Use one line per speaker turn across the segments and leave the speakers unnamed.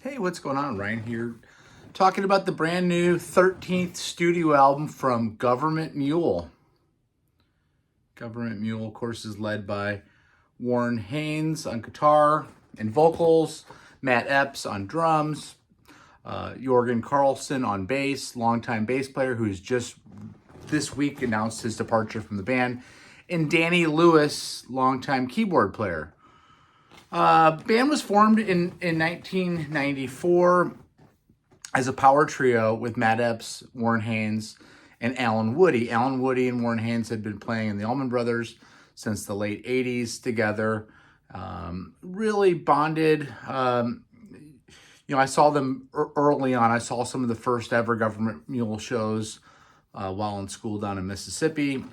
Hey, what's going on? Ryan here, talking about the brand new 13th studio album from Gov't Mule. Gov't Mule, of course, is led by Warren Haynes on guitar and vocals, Matt Epps on drums, Jorgen Carlson on bass, longtime bass player who's just this week announced his departure from the band, and Danny Lewis, longtime keyboard player. Band was formed in 1994 as a power trio with Matt Epps, Warren Haynes, and Alan Woody. Alan Woody and Warren Haynes had been playing in the Allman Brothers since the late 80s together. Really bonded. I saw them early on. I saw some of the first ever Gov't Mule shows while in school down in Mississippi.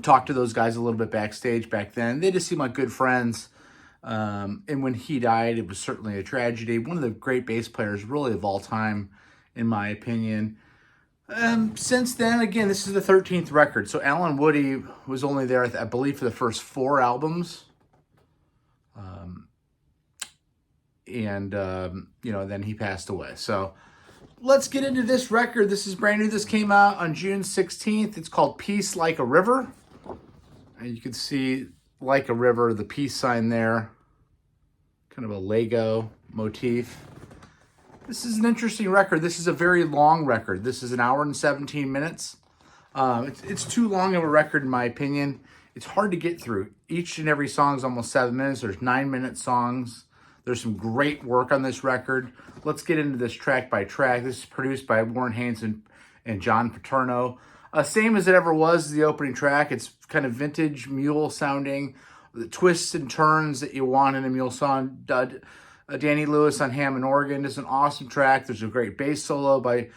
Talked to those guys a little bit backstage back then. They just seemed like good friends. And when he died, it was certainly a tragedy. One of the great bass players, really, of all time, in my opinion. Since then, again, this is the 13th record. So Alan Woody was only there, I believe, for the first 4 albums. Then he passed away. So let's get into this record. This is brand new. This came out on June 16th. It's called Peace Like a River. And you can see like a river, the peace sign there. Kind of a Lego motif. This is an interesting record. This is a very long record. This is 1 hour and 17 minutes. It's too long of a record, in my opinion. It's hard to get through. Each and every song is almost 7 minutes. There's 9-minute songs. There's some great work on this record. Let's get into this track by track. This is produced by Warren Haynes and John Paterno. Same as it ever was, the opening track. It's kind of vintage Mule sounding. The twists and turns that you want in a Mule song. Danny Lewis on Hammond organ is an awesome track. There's a great bass solo by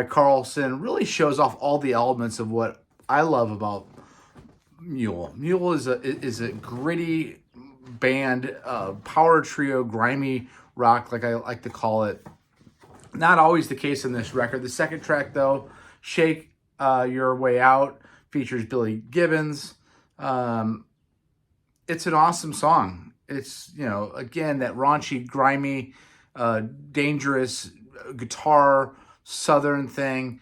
Carlson. Really shows off all the elements of what I love about Mule. Mule is a gritty band, power trio, grimy rock, like I like to call it. Not always the case in this record. The second track, though, Shake Your Way Out, features Billy Gibbons. It's an awesome song. It's, again, that raunchy, grimy, dangerous guitar, southern thing,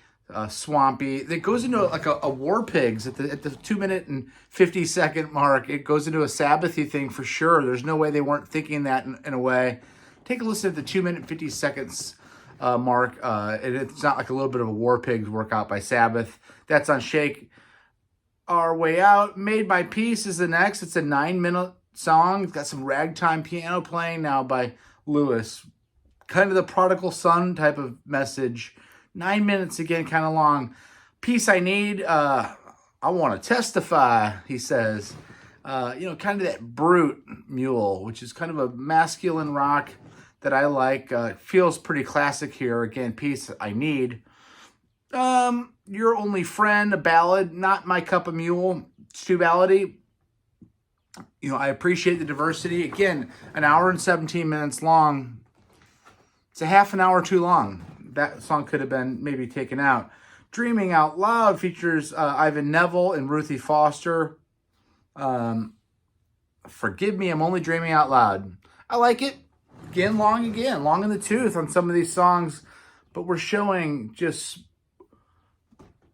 swampy. It goes into like a War Pigs at the 2-minute and 50-second mark. It goes into a Sabbathy thing for sure. There's no way they weren't thinking that in a way. Take a listen at the 2-minute 50 seconds mark. And it's not like a little bit of a War Pigs workout by Sabbath. That's on Shake Our Way Out. Made by Peace is the next. It's a 9-minute song. It's got some ragtime piano playing now by Lewis. Kind of the prodigal son type of message. 9 minutes again, kind of long. Peace I Need. I want to testify, he says. Kind of that brute Mule, which is kind of a masculine rock that I like. Feels pretty classic here. Again, Peace I Need. Your Only Friend, a ballad, not my cup of Mule. It's too ballady. I appreciate the diversity. Again, 1 hour and 17 minutes long. It's a half an hour too long. That song could have been maybe taken out. Dreaming Out Loud features Ivan Neville and Ruthie Foster. Forgive Me, I'm Only Dreaming Out Loud. I like it. Again, long in the tooth on some of these songs. But we're showing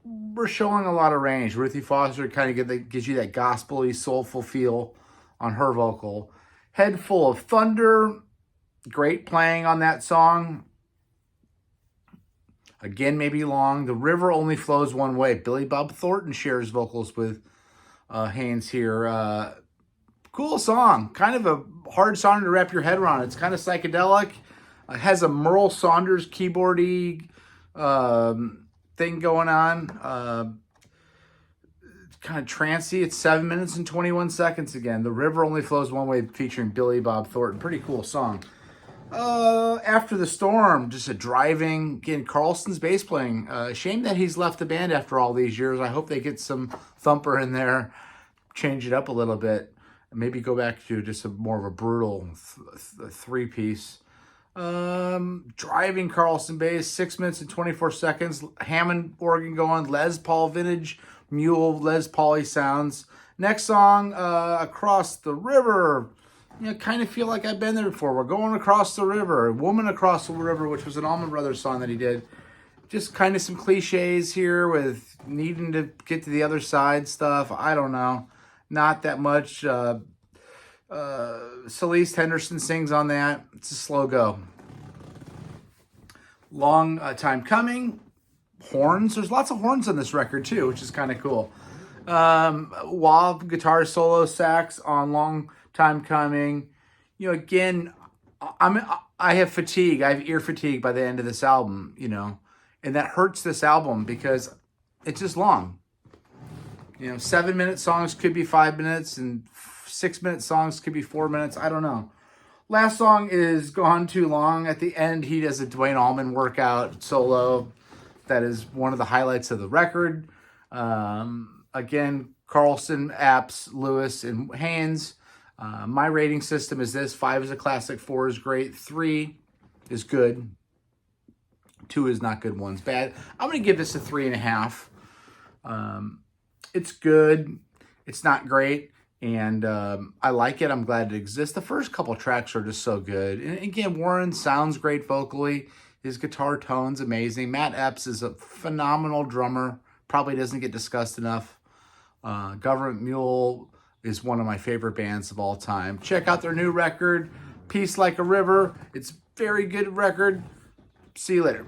a lot of range. Ruthie Foster kind of gives you that gospel-y, soulful feel on her vocal. Head Full of Thunder. Great playing on that song. Again, maybe long. The River Only Flows One Way. Billy Bob Thornton shares vocals with Haynes here. Cool song. Kind of a hard song to wrap your head around. It's kind of psychedelic. It has a Merle Saunders keyboardy thing going on. It's kind of trancy. It's 7 minutes and 21 seconds again. The River Only Flows One Way featuring Billy Bob Thornton. Pretty cool song. After the Storm, just a driving, again, Carlson's bass playing. Shame that he's left the band after all these years. I hope they get some thumper in there, change it up a little bit, and maybe go back to just more of a brutal 3-piece. Driving Carlson bass, 6 minutes and 24 seconds. Hammond organ going, Les Paul vintage, Mule, Les Pauly sounds. Next song, Across the River. kind of feel like I've been there before. We're going across the river, Woman Across the River, which was an Allman Brothers song that he did. Just kind of some cliches here with needing to get to the other side stuff. I don't know. Not that much. Celeste Henderson sings on that. It's a slow go. Long Time Coming. Horns. There's lots of horns on this record too, which is kind of cool. Wah guitar solo sax on Long Time Coming. Again, I have fatigue. I have ear fatigue by the end of this album, and that hurts this album because it's just long. 7-minute songs could be 5 minutes, and 6-minute songs could be 4 minutes. I don't know. Last song is Gone Too Long. At the end, he does a Dwayne Allman workout solo. That is one of the highlights of the record. Again, Carlson, Apps, Lewis, and Haynes. My rating system is this. 5 is a classic, 4 is great, 3 is good, 2 is not good, 1's bad. I'm going to give this a 3.5. It's good. It's not great. And I like it. I'm glad it exists. The first couple tracks are just so good. And again, Warren sounds great vocally. His guitar tone's amazing. Matt Epps is a phenomenal drummer. Probably doesn't get discussed enough. Gov't Mulr is one of my favorite bands of all time. Check out their new record, Peace Like a River. It's a very good record. See you later.